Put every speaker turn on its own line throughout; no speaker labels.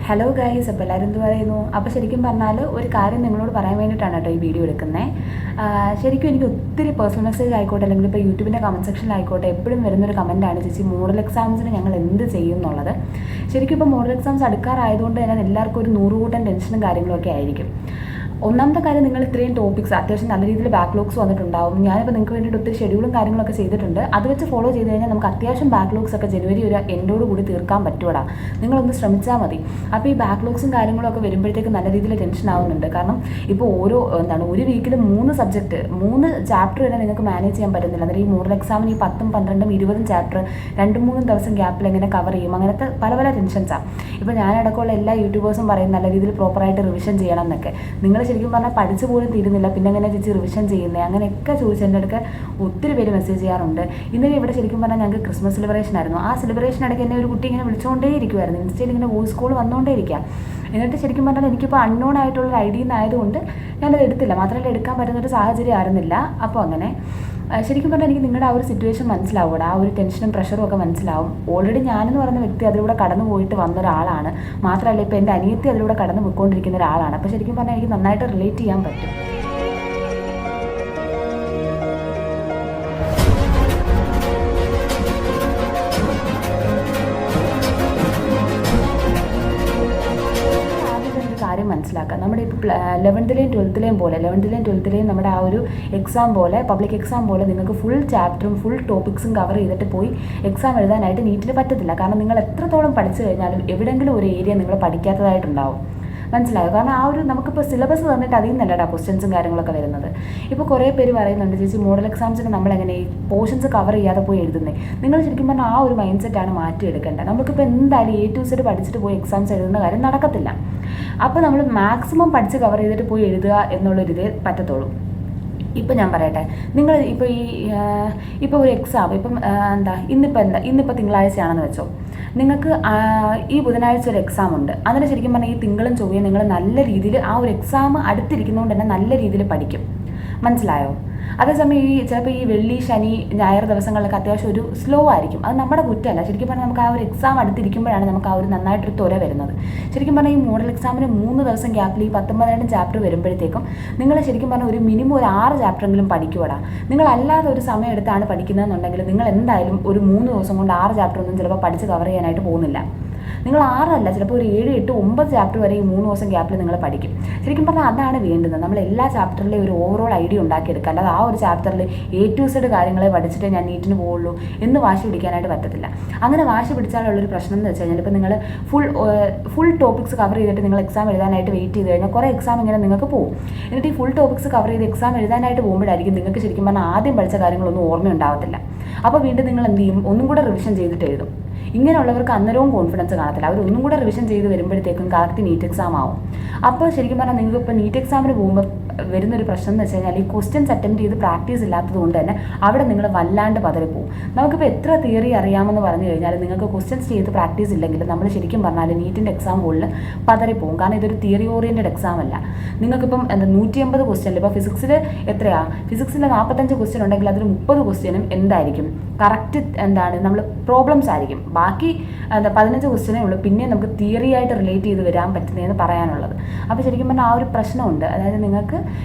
Hello guys, അപ്പോൾ എല്ലാവരും എന്ത് പറയുന്നു? അപ്പോൾ ശരിക്കും പറഞ്ഞാൽ ഒരു കാര്യം നിങ്ങളോട് പറയാൻ വേണ്ടിയിട്ടാണ് കേട്ടോ ഈ വീഡിയോ എടുക്കുന്നത്. ശരിക്കും എനിക്ക് ഒത്തിരി പേഴ്സണൽ മെസ്സേജ് ആയിക്കോട്ടെ, അല്ലെങ്കിൽ ഇപ്പോൾ യൂട്യൂബിൻ്റെ കമൻറ്റ് സെക്ഷനിലായിക്കോട്ടെ, എപ്പോഴും വരുന്നൊരു കമൻറ്റാണ്, ചേച്ചി മോഡൽ എക്സാംസിന് ഞങ്ങൾ എന്ത് ചെയ്യും എന്നുള്ളത്. ശരിക്കും ഇപ്പോൾ മോഡൽ എക്സാംസ് അടുക്കാറായതുകൊണ്ട് തന്നെ എല്ലാവർക്കും ഒരു 100 കൂട്ടം ടെൻഷനും കാര്യങ്ങളൊക്കെ ആയിരിക്കും. ഒന്നാമത്തെ കാര്യം, നിങ്ങൾ ഇത്രയും ടോപ്പിക്സ് അത്യാവശ്യം നല്ല രീതിയിൽ ബാക്ക്ലോഗ്സ് വന്നിട്ടുണ്ടാവും. ഞാനിപ്പോൾ നിങ്ങൾക്ക് വേണ്ടിയിട്ട് ഒത്തിരി ഷെഡ്യൂളും കാര്യങ്ങളൊക്കെ ചെയ്തിട്ടുണ്ട്. അത് വെച്ച് ഫോളോ ചെയ്ത് കഴിഞ്ഞാൽ നമുക്ക് അത്യാവശ്യം ബാക്ക്ലോഗ്സ് ഒക്കെ ജനുവരി ഒരു എൻഡോട് കൂടി തീർക്കാൻ പറ്റുമടാ. നിങ്ങളൊന്ന് ശ്രമിച്ചാൽ മതി. അപ്പോൾ ഈ ബാക്ക്ലോഗ്സും കാര്യങ്ങളൊക്കെ വരുമ്പോഴത്തേക്ക് നല്ല രീതിയിൽ ടെൻഷൻ ആവുന്നുണ്ട്. കാരണം ഇപ്പോൾ ഒരു വീക്കിൽ 3 സബ്ജക്റ്റ് 3 ചാപ്റ്റർ വരെ നിങ്ങൾക്ക് മാനേജ് ചെയ്യാൻ പറ്റുന്നില്ല. അന്നേരം ഈ മോഡൽ എക്സാമിന് ഈ 10, 12, 20 ചാപ്റ്റർ 2-3 ദിവസം ഗ്യാപ്പിൽ എങ്ങനെ കവർ ചെയ്യും, അങ്ങനത്തെ പല പല ടെൻഷൻസാണ്. ഇപ്പോൾ ഞാനടക്കമുള്ള എല്ലാ യൂട്യൂബേഴ്സും പറയും നല്ല രീതിയിൽ പ്രോപ്പറായിട്ട് റിവിഷൻ ചെയ്യണം എന്നൊക്കെ. നിങ്ങൾ ശരിക്കും പറഞ്ഞാൽ പഠിച്ചു പോലും തീരുന്നില്ല, പിന്നെ എങ്ങനെ ചേച്ചി റിവിഷൻ ചെയ്യുന്നത്, അങ്ങനെയൊക്കെ ചോദിച്ച് എൻ്റെ അടുക്ക് ഒത്തിരി പേര് മെസ്സേജ് ചെയ്യാറുണ്ട്. ഇന്നലെ ഇവിടെ ശരിക്കും പറഞ്ഞാൽ ഞങ്ങൾക്ക് ക്രിസ്മസ് സെലിബ്രേഷൻ ആയിരുന്നു. ആ സെലിബ്രേഷൻ ഇടയ്ക്ക് എന്നെ ഒരു കുട്ടി ഇങ്ങനെ വിളിച്ചുകൊണ്ടേ ഇരിക്കുമായിരുന്നു. ഇൻസ്റ്റയിൽ ഇങ്ങനെ വോയിസ് കോൾ വന്നുകൊണ്ടേ ഇരിക്കുക. എന്നിട്ട് ശരിക്കും പറഞ്ഞാൽ എനിക്കിപ്പോൾ അൺനോൺ ആയിട്ടുള്ള ഐ ഡി ആയതുകൊണ്ട് ഞാനത് എടുത്തില്ല. മാത്രമല്ല എടുക്കാൻ പറ്റുന്നൊരു സാഹചര്യം ആയിരുന്നില്ല. അപ്പോൾ അങ്ങനെ ശരിക്കും പറഞ്ഞാൽ എനിക്ക് നിങ്ങളുടെ ആ ഒരു സിറ്റുവേഷൻ മനസ്സിലാവും, ആ ഒരു ടെൻഷനും പ്രഷറും ഒക്കെ മനസ്സിലാവും. ഓൾറെഡി ഞാനെന്ന് പറയുന്ന വ്യക്തി അതിലൂടെ കടന്നു പോയിട്ട് വന്ന ഒരാളാണ്. മാത്രമല്ല ഇപ്പോൾ എൻ്റെ അനിയത്തി അതിലൂടെ കടന്നു പോയിക്കൊണ്ടിരിക്കുന്ന ഒരാളാണ്. അപ്പോൾ ശരിക്കും പറഞ്ഞാൽ എനിക്ക് നന്നായിട്ട് റിലേറ്റ് ചെയ്യാൻ പറ്റും. കാര്യം മനസ്സിലാക്കുക. നമ്മുടെ ഇപ്പോൾ 11ലെയും 12ലെയും നമ്മുടെ ആ ഒരു എക്സാം പോലെ, പബ്ലിക് എക്സാം പോലെ നിങ്ങൾക്ക് ഫുൾ ചാപ്റ്ററും ഫുൾ ടോപ്പിക്സും കവർ ചെയ്തിട്ട് പോയി എക്സാം എഴുതാനായിട്ട് നീറ്റിന് പറ്റത്തില്ല. കാരണം നിങ്ങൾ എത്രത്തോളം പഠിച്ചു കഴിഞ്ഞാലും എവിടെയെങ്കിലും ഒരു ഏരിയ നിങ്ങൾ പഠിക്കാത്തതായിട്ടുണ്ടാവും. മനസ്സിലായോ? കാരണം ആ ഒരു നമുക്കിപ്പോൾ സിലബസ് തന്നിട്ട് അതിൽ നിന്നല്ലടാ ക്വസ്റ്റ്യൻസും കാര്യങ്ങളൊക്കെ വരുന്നത്. ഇപ്പോൾ കുറേ പേര് പറയുന്നുണ്ട്, ചേച്ചി മോഡൽ എക്സാംസിന് നമ്മളെങ്ങനെ ഈ പോർഷൻസ് കവർ ചെയ്യാതെ പോയി എഴുതുന്നത്. നിങ്ങൾ ശരിക്കും പറഞ്ഞാൽ ആ ഒരു മൈൻഡ് സെറ്റാണ് മാറ്റിയെടുക്കേണ്ടത്. നമുക്കിപ്പോൾ എന്തായാലും A to Z പഠിച്ചിട്ട് പോയി എക്സാംസ് എഴുതുന്ന കാര്യം നടക്കത്തില്ല. അപ്പോൾ നമ്മൾ മാക്സിമം പഠിച്ച് കവർ ചെയ്തിട്ട് പോയി എഴുതുക എന്നുള്ളൊരിതേ പറ്റത്തുള്ളൂ. ഇപ്പം ഞാൻ പറയട്ടെ, നിങ്ങൾ ഇപ്പോൾ ഒരു എക്സാം ഇന്നിപ്പോൾ തിങ്കളാഴ്ചയാണെന്ന് വെച്ചോ. നിങ്ങൾക്ക് ഈ ബുധനാഴ്ച ഒരു എക്സാം ഉണ്ട്. അതിന് ശരിക്കും പറഞ്ഞാൽ ഈ തിങ്കളും ചൊവ്വയും നിങ്ങൾ നല്ല രീതിയിൽ ആ ഒരു എക്സാം അടുത്തിരിക്കുന്നതുകൊണ്ട് തന്നെ നല്ല രീതിയിൽ പഠിക്കും. മനസ്സിലായോ? അതേസമയം ചിലപ്പോൾ ഈ വെള്ളി, ശനി, ഞായർ ദിവസങ്ങളിലൊക്കെ അത്യാവശ്യം ഒരു സ്ലോ ആയിരിക്കും. അത് നമ്മുടെ കുറ്റമല്ല. ശരിക്കും പറഞ്ഞാൽ നമുക്ക് ആ ഒരു എക്സാം അടുത്തിരിക്കുമ്പോഴാണ് നമുക്ക് ആ ഒരു നന്നായിട്ടൊരു ത്വര വരുന്നത്. ശരിക്കും പറഞ്ഞാൽ ഈ മോഡൽ എക്സാമിന് 3 ദിവസം ഗ്യാപ്പിൽ ഈ 19 ചാപ്റ്റർ വരുമ്പോഴത്തേക്കും നിങ്ങൾ ശരിക്കും പറഞ്ഞാൽ ഒരു മിനിമം ഒരു 6 ചാപ്റ്ററെങ്കിലും പഠിക്കുവാടാ. നിങ്ങൾ അല്ലാതെ ഒരു സമയം എടുത്താണ് പഠിക്കുന്നതെന്നുണ്ടെങ്കിൽ നിങ്ങൾ എന്തായാലും ഒരു 3 ദിവസം കൊണ്ട് 6 ചാപ്റ്റർ ഒന്നും ചിലപ്പോൾ പഠിച്ച് കവർ ചെയ്യാനായിട്ട് പോകുന്നില്ല. നിങ്ങൾ 6 അല്ല, ചിലപ്പോൾ ഒരു 7, 8, 9 ചാപ്റ്റർ വരെ ഈ 3 ദിവസം ഗ്യാപ്പിൽ നിങ്ങൾ പഠിക്കും. ശരിക്കും പറഞ്ഞാൽ അതാണ് വേണ്ടത്. നമ്മൾ എല്ലാ ചാപ്റ്ററിലെയും ഒരു ഓവറോൾ ഐഡിയ ഉണ്ടാക്കിയെടുക്കുക. അല്ലാതെ ആ ഒരു ചാപ്റ്ററിൽ A to Z കാര്യങ്ങളെ പഠിച്ചിട്ട് ഞാൻ നീറ്റിന് പോകുള്ളൂ എന്ന് വാശി പിടിക്കാനായിട്ട് പറ്റത്തില്ല. അങ്ങനെ വാശി പിടിച്ചാലുള്ളൊരു പ്രശ്നം എന്ന് വെച്ച് കഴിഞ്ഞാൽ, ഇപ്പോൾ നിങ്ങൾ ഫുൾ ടോപ്പിക്സ് കവർ ചെയ്തിട്ട് നിങ്ങൾ എക്സാം എഴുതാനായിട്ട് വെയിറ്റ് ചെയ്ത് കഴിഞ്ഞാൽ കുറേ എക്സാം ഇങ്ങനെ നിങ്ങൾക്ക് പോകും. എന്നിട്ട് ഈ ഫുൾ ടോപ്പിക്സ് കവർ ചെയ്ത് എക്സാം എഴുതാനായിട്ട് പോകുമ്പോഴായിരിക്കും നിങ്ങൾക്ക് ശരിക്കും പറഞ്ഞാൽ ആദ്യം പഠിച്ച കാര്യങ്ങളൊന്നും ഓർമ്മയുണ്ടാവത്തില്ല. അപ്പോൾ വീണ്ടും നിങ്ങൾ എന്ത് ചെയ്യും? ഒന്നും കൂടെ റിവിഷൻ ചെയ്തിട്ട് എഴുതും. ഇങ്ങനെയുള്ളവർക്ക് അന്നേരവും കോൺഫിഡൻസ് കാണത്തില്ല. അവർ ഒന്നും കൂടെ റിവിഷൻ ചെയ്ത് വരുമ്പോഴത്തേക്കും കറക്റ്റ് നീറ്റ് എക്സാം ആവും. അപ്പോൾ ശരിക്കും പറഞ്ഞാൽ നിങ്ങൾക്ക് ഇപ്പോൾ നീറ്റ് എക്സാമിന് പോകുമ്പോൾ വരുന്നൊരു പ്രശ്നം എന്ന് വെച്ച് കഴിഞ്ഞാൽ, ഈ ക്വസ്റ്റ്യൻസ് അറ്റംപ്റ്റ് ചെയ്ത് പ്രാക്ടീസ് ഇല്ലാത്തത് കൊണ്ട് തന്നെ അവിടെ നിങ്ങൾ വല്ലാണ്ട് പതറിപ്പോവും. നമുക്കിപ്പോൾ എത്ര തിയറി അറിയാമെന്ന് പറഞ്ഞു കഴിഞ്ഞാൽ നിങ്ങൾക്ക് ക്വസ്റ്റ്യൻസ് ചെയ്ത് പ്രാക്ടീസ് ഇല്ലെങ്കിൽ നമ്മൾ ശരിക്കും പറഞ്ഞാൽ നീറ്റിൻ്റെ എക്സാം ഹോളിൽ പതറിപ്പോവും. കാരണം ഇതൊരു തിയറി ഓറിയൻറ്റഡ് എക്സാം അല്ല. നിങ്ങൾക്കിപ്പം 150 ക്വസ്റ്റ്യനിൽ ഇപ്പോൾ ഫിസിക്സിൽ ഫിസിക്സിൽ 45 ക്വസ്റ്റ്യൻ ഉണ്ടെങ്കിൽ അതിൽ 30 ക്വസ്റ്റ്യനും എന്തായിരിക്കും? കറക്റ്റ് നമ്മൾ പ്രോബ്ലംസ് ആയിരിക്കും. ബാക്കി 15 ക്വസ്റ്റ്യനേ ഉള്ളൂ പിന്നെ നമുക്ക് തിയറി ആയിട്ട് റിലേറ്റ് ചെയ്ത് വരാൻ പറ്റുന്നതെന്ന് പറയാനുള്ളത്. അപ്പോൾ ശരിക്കും പറഞ്ഞാൽ ആ ഒരു പ്രശ്നമുണ്ട്. അതായത് നിങ്ങൾക്ക്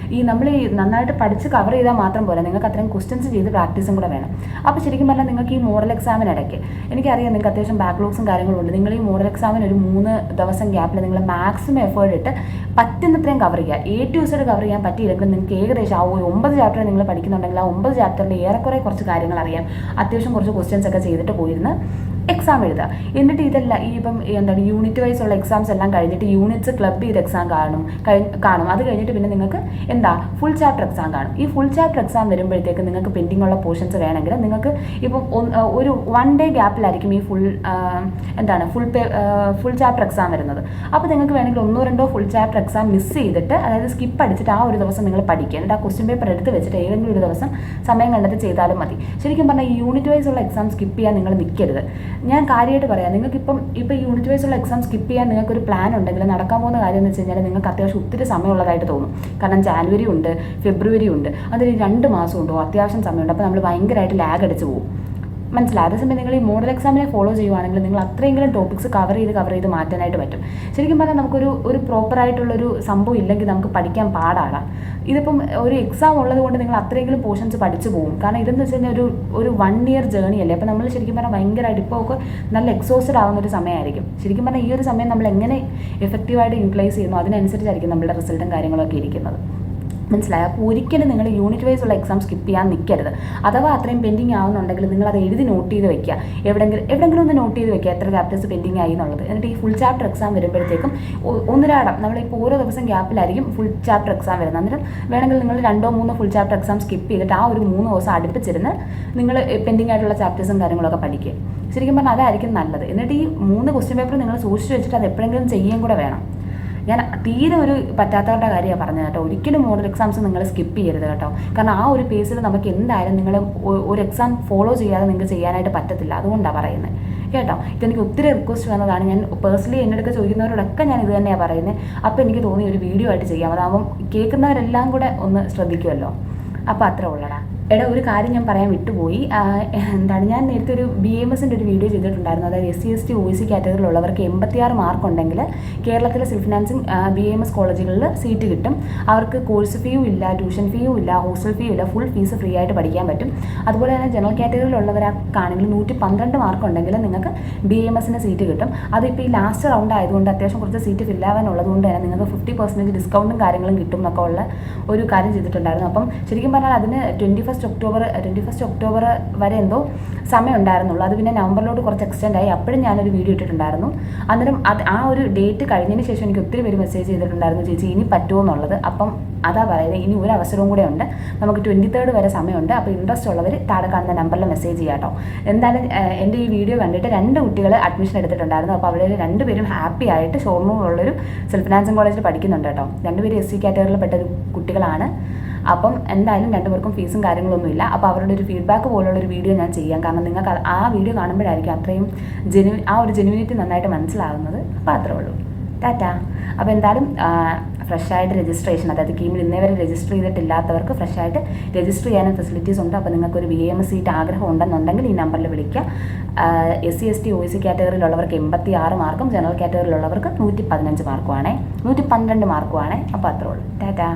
നമ്മൾ നന്നായിട്ട് പഠിച്ച് കവർ ചെയ്താൽ മാത്രം പോലെ നിങ്ങൾക്ക് അത്രയും ക്വസ്റ്റ്യൻസ് ചെയ്ത് പ്രാക്ടീസും കൂടെ വേണം. അപ്പോൾ ശരിക്കും പറഞ്ഞാൽ നിങ്ങൾക്ക് ഈ മോഡൽ എക്സാമിനിടയ്ക്ക്, എനിക്കറിയാം നിങ്ങൾക്ക് അത്യാവശ്യം ബാക്ക്ലോഗ്സും കാര്യങ്ങളും ഉണ്ട്. നിങ്ങൾ ഈ മോഡൽ എക്സാമിന് ഒരു 3 ദിവസം ഗ്യാപ്പിൽ നിങ്ങൾ മാക്സിമം എഫേർട്ട് ഇട്ട് പറ്റുന്നത്രയും കവർ ചെയ്യുക. A to Z കവർ ചെയ്യാൻ പറ്റിയില്ലെങ്കിൽ നിങ്ങൾക്ക് ഏകദേശം ആ ഒരു 9 ചാപ്റ്റർ നിങ്ങൾ പഠിക്കുന്നുണ്ടെങ്കിൽ ആ 9 ചാപ്റ്ററിൽ ഏറെക്കുറെ കുറച്ച് കാര്യങ്ങൾ അറിയാം. അത്യാവശ്യം കുറച്ച് ക്വസ്റ്റ്യൻസ് ഒക്കെ ചെയ്തിട്ട് പോയിരുന്ന് എക്സാം എഴുതുക. എന്നിട്ട് ഇതല്ല ഈ യൂണിറ്റ് വൈസ് ഉള്ള എക്സാംസ് എല്ലാം കഴിഞ്ഞിട്ട് യൂണിറ്റ്സ് ക്ലബ് ചെയ്ത് എക്സാം കാണും. അത് കഴിഞ്ഞിട്ട് പിന്നെ നിങ്ങൾക്ക് ഫുൾ ചാപ്റ്റർ എക്സാം കാണും. ഈ ഫുൾ ചാപ്റ്റർ എക്സാം വരുമ്പോഴത്തേക്ക് നിങ്ങൾക്ക് പെൻഡിങ് ഉള്ള പോർഷൻസ് വേണമെങ്കിൽ നിങ്ങൾക്ക് ഇപ്പം ഒരു 1 ഡേ ഗ്യാപ്പിലായിരിക്കും ഈ ഫുൾ ചാപ്റ്റർ എക്സാം വരുന്നത്. അപ്പോൾ നിങ്ങൾക്ക് വേണമെങ്കിൽ 1-2 ഫുൾ ചാപ്റ്റർ എക്സാം മിസ് ചെയ്തിട്ട്, അതായത് സ്കിപ്പ് അടിച്ചിട്ട് ആ ഒരു ദിവസം നിങ്ങൾ പഠിക്കുക. എന്നിട്ട് ആ ക്വസ്റ്റ്യൻ പേപ്പർ എടുത്ത് വെച്ചിട്ട് ഏതെങ്കിലും ഒരു ദിവസം സമയം കണ്ടെത്തി ചെയ്താലും മതി. ശരിക്കും പറഞ്ഞാൽ ഈ യൂണിറ്റ് വൈസ് ഉള്ള എക്സാം സ്കിപ്പ് ചെയ്യാൻ നിങ്ങൾ നിൽക്കരുത്. ഞാൻ കാര്യമായിട്ട് പറയാം, നിങ്ങൾക്കിപ്പം യൂണിറ്റ് വൈസ് ഉള്ള എക്സാം സ്കിപ്പ് ചെയ്യാൻ നിങ്ങൾക്കൊരു പ്ലാൻ ഉണ്ടെങ്കിൽ നടക്കാൻ പോകുന്ന കാര്യം എന്ന് വെച്ച് കഴിഞ്ഞാൽ നിങ്ങൾക്ക് അത്യാവശ്യം ഒത്തിരി സമയമുള്ളതായിട്ട് തോന്നും. കാരണം ജാനുവരി ഉണ്ട്, ഫെബ്രുവരി ഉണ്ട്, അതിൽ 2 മാസം ഉണ്ടോ, അത്യാവശ്യം സമയമുണ്ട്. അപ്പോൾ നമ്മൾ ഭയങ്കരമായിട്ട് ലാഗ് അടിച്ച് പോകും. മനസ്സിലായി. അതേസമയം നിങ്ങൾ ഈ മോഡൽ എക്സാമിനെ ഫോളോ ചെയ്യുവാണെങ്കിൽ നിങ്ങൾ അത്രയെങ്കിലും ടോപ്പിക്സ് കവർ ചെയ്ത് മാറ്റാനായിട്ട് പറ്റും. ശരിക്കും പറഞ്ഞാൽ നമുക്കൊരു പ്രോപ്പറായിട്ടുള്ളൊരു സംഭവം ഇല്ലെങ്കിൽ നമുക്ക് പഠിക്കാൻ പാടാണ്. ഇതിപ്പം ഒരു എക്സാം ഉള്ളത് കൊണ്ട് നിങ്ങൾ അത്രയെങ്കിലും പോർഷൻസ് പഠിച്ചു പോകും. കാരണം ഇതെന്ന് വെച്ച് കഴിഞ്ഞാൽ ഒരു 1 ഇയർ ജേർണി അല്ലേ. അപ്പോൾ നമ്മൾ ശരിക്കും പറഞ്ഞാൽ ഭയങ്കരമായിട്ട് ഇപ്പോൾ ഒക്കെ നല്ല എക്സോസ്റ്റഡ് ആവുന്ന ഒരു സമയമായിരിക്കും. ശരിക്കും പറഞ്ഞാൽ ഈ ഒരു സമയം നമ്മൾ എങ്ങനെ എഫക്റ്റീവായിട്ട് യൂട്ടിലൈസ് ചെയ്യുന്നു അതിനനുസരിച്ചായിരിക്കും നമ്മുടെ റിസൾട്ടും കാര്യങ്ങളൊക്കെ ഇരിക്കുന്നത്. മനസ്സിലായി. അപ്പോൾ ഒരിക്കലും നിങ്ങൾ യൂണിറ്റ് വൈസ് ഉള്ള എക്സാം സ്കിപ്പ് ചെയ്യാൻ നിൽക്കരുത്. അഥവാ അത്രയും പെൻഡിങ് ആവുന്നുണ്ടെങ്കിൽ നിങ്ങൾ അത് എഴുതി നോട്ട് ചെയ്ത് വെക്കുക. എവിടെയെങ്കിലും ഒന്ന് നോട്ട് ചെയ്ത് വെക്കുക എത്ര ചാപ്റ്റേഴ്സ് പെൻഡിങ് ആയി എന്നുള്ളത്. എന്നിട്ട് ഈ ഫുൾ ചാപ്റ്റർ എക്സാം വരുമ്പോഴത്തേക്കും ഒന്നിരാടം നമ്മളിപ്പോൾ ഓരോ ദിവസം ഗ്യാപ്പിലായിരിക്കും ഫുൾ ചാപ്റ്റർ എക്സാം വരുന്നത്. അന്നേരം വേണമെങ്കിൽ നിങ്ങൾ 2-3 ഫുൾ ചാപ്റ്റർ എക്സാം സ്കിപ്പ് ചെയ്തിട്ട് ആ ഒരു 3 ദിവസം അടുപ്പിച്ചിരുന്ന് നിങ്ങൾ പെൻഡിങ് ആയിട്ടുള്ള ചാപ്റ്റേഴ്സും കാര്യങ്ങളൊക്കെ പഠിക്കുക. ശരിക്കും പറഞ്ഞാൽ അതായിരിക്കും നല്ലത്. എന്നിട്ട് ഈ 3 ക്വസ്റ്റ്യൻ പേപ്പർ നിങ്ങൾ സൂക്ഷിച്ച് വെച്ചിട്ട് അത് എപ്പോഴെങ്കിലും ചെയ്യുകയും കൂടെ വേണം. ഞാൻ തീരെ ഒരു പറ്റാത്തവരുടെ കാര്യമാണ് പറഞ്ഞത് കേട്ടോ. ഒരിക്കലും മോഡൽ എക്സാംസ് നിങ്ങൾ സ്കിപ്പ് ചെയ്യരുത് കേട്ടോ. കാരണം ആ ഒരു പേസിൽ നമുക്ക് എന്തായാലും നിങ്ങൾ ഒരു എക്സാം ഫോളോ ചെയ്യാതെ നിങ്ങൾക്ക് ചെയ്യാനായിട്ട് പറ്റത്തില്ല. അതുകൊണ്ടാണ് പറയുന്നത് കേട്ടോ. ഇതെനിക്ക് ഒത്തിരി റിക്വസ്റ്റ് വന്നതാണ്. ഞാൻ പേഴ്സണലി എൻ്റെ അടുത്ത് ചോദിക്കുന്നവരോടൊക്കെ ഞാൻ ഇത് തന്നെയാണ് പറയുന്നത്. അപ്പോൾ എനിക്ക് തോന്നി ഒരു വീഡിയോ ആയിട്ട് ചെയ്യാം. അതാകുമ്പം കേൾക്കുന്നവരെല്ലാം കൂടെ ഒന്ന് ശ്രദ്ധിക്കുമല്ലോ. അപ്പോൾ അത്ര ഉള്ളടാ. എടാ ഒരു കാര്യം ഞാൻ പറയാൻ വിട്ടുപോയി. ഞാൻ നേരത്തെ ഒരു BAMSൻ്റെ ഒരു വീഡിയോ ചെയ്തിട്ടുണ്ടായിരുന്നു. അതായത് SC/ST OBC കാറ്റഗറിയിലുള്ളവർക്ക് 86 മാർക്ക് ഉണ്ടെങ്കിൽ കേരളത്തിലെ സെൽഫ് ഫിനാൻസിങ് BAMS കോളേജുകളിൽ സീറ്റ് കിട്ടും. അവർക്ക് കോഴ്സ് ഫീയും ഇല്ല, ട്യൂഷൻ ഫീയും ഇല്ല, ഹോസ്റ്റൽ ഫീയും ഇല്ല, ഫുൾ ഫീസ് ഫ്രീ ആയിട്ട് പഠിക്കാൻ പറ്റും. അതുപോലെ തന്നെ ജനറൽ കാറ്റഗറിയിലുള്ളവർക്കാണെങ്കിൽ 112 മാർക്ക് ഉണ്ടെങ്കിൽ നിങ്ങൾക്ക് BAMSന് സീറ്റ് കിട്ടും. അതിപ്പോൾ ഈ ലാസ്റ്റ് റൗണ്ട് ആയതുകൊണ്ട് അത്യാവശ്യം കുറച്ച് സീറ്റ് ഫില്ലാവാനുള്ളത് കൊണ്ട് തന്നെ നിങ്ങൾക്ക് 50% ഡിസ്കൗണ്ടും കാര്യങ്ങളും കിട്ടും എന്നൊക്കെ ഉള്ള ഒരു കാര്യം ചെയ്തിട്ടുണ്ടായിരുന്നു. അപ്പം ശരിക്കും പറഞ്ഞാൽ അതിന് 21 ഒക്ടോബർ വരെ എന്തോ സമയം ഉണ്ടായിരുന്നുള്ളൂ. അത് പിന്നെ നവംബറിലോട്ട് കുറച്ച് എക്സ്റ്റെൻഡ് ആയി. അപ്പോഴും ഞാനൊരു വീഡിയോ ഇട്ടിട്ടുണ്ടായിരുന്നു. അന്നേരം ആ ഒരു ഡേറ്റ് കഴിഞ്ഞതിന് ശേഷം എനിക്ക് ഒത്തിരി പേര് മെസ്സേജ് ചെയ്തിട്ടുണ്ടായിരുന്നു, ചേച്ചി ഇനി പറ്റുമോ എന്നുള്ളത്. അപ്പം അതാ പറയുന്നത്, ഇനി ഒരു അവസരവും കൂടെ ഉണ്ട്. നമുക്ക് 23rd വരെ സമയമുണ്ട്. അപ്പോൾ ഇൻട്രസ്റ്റ് ഉള്ളവർ താഴെ കാണുന്ന നമ്പറിൽ മെസ്സേജ് ചെയ്യാം കേട്ടോ. എന്തായാലും എൻ്റെ ഈ വീഡിയോ കണ്ടിട്ട് 2 കുട്ടികൾ അഡ്മിഷൻ എടുത്തിട്ടുണ്ടായിരുന്നു. അപ്പോൾ അവരെ 2 പേരും ഹാപ്പി ആയിട്ട് ഷൊർണൂറിലുള്ളൊരു സെൽഫ് ഫിനാൻസിങ് കോളേജിൽ പഠിക്കുന്നുണ്ട് കേട്ടോ. 2 പേരും SC കാറ്റഗറിയിൽ പെട്ട കുട്ടികളാണ്. അപ്പം എന്തായാലും 2 പേർക്കും ഫീസും കാര്യങ്ങളൊന്നും ഇല്ല. അപ്പോൾ അവരുടെ ഒരു ഫീഡ്ബാക്ക് പോലുള്ളൊരു വീഡിയോ ഞാൻ ചെയ്യാം. കാരണം നിങ്ങൾക്ക് ആ വീഡിയോ കാണുമ്പോഴായിരിക്കും അത്രയും ആ ഒരു ജെന്യൂനിറ്റി നന്നായിട്ട് മനസ്സിലാവുന്നത്. അപ്പോൾ അത്രേ ഉള്ളൂ. ടാറ്റാ. അപ്പോൾ എന്തായാലും ഫ്രഷായിട്ട് രജിസ്ട്രേഷൻ, അതായത് കീമിൽ ഇന്നേ വരെ രജിസ്റ്റർ ചെയ്തിട്ടില്ലാത്തവർക്ക് ഫ്രഷായിട്ട് രജിസ്റ്റർ ചെയ്യാനും ഫെസിലിറ്റീസ് ഉണ്ട്. അപ്പോൾ നിങ്ങൾക്കൊരു BAMS സീറ്റ് ആഗ്രഹം ഉണ്ടെന്നുണ്ടെങ്കിൽ ഈ നമ്പറിൽ വിളിക്കുക. SC/ST OBC കാറ്റഗറിയിലുള്ളവർക്ക് 86 മാർക്കും ജനറൽ കാറ്റഗറിയിലുള്ളവർക്ക് 115 മാർക്കുമാണേ, 112 മാർക്കുമാണേ. അപ്പോൾ അത്രേ ഉള്ളൂ. ടാറ്റാ.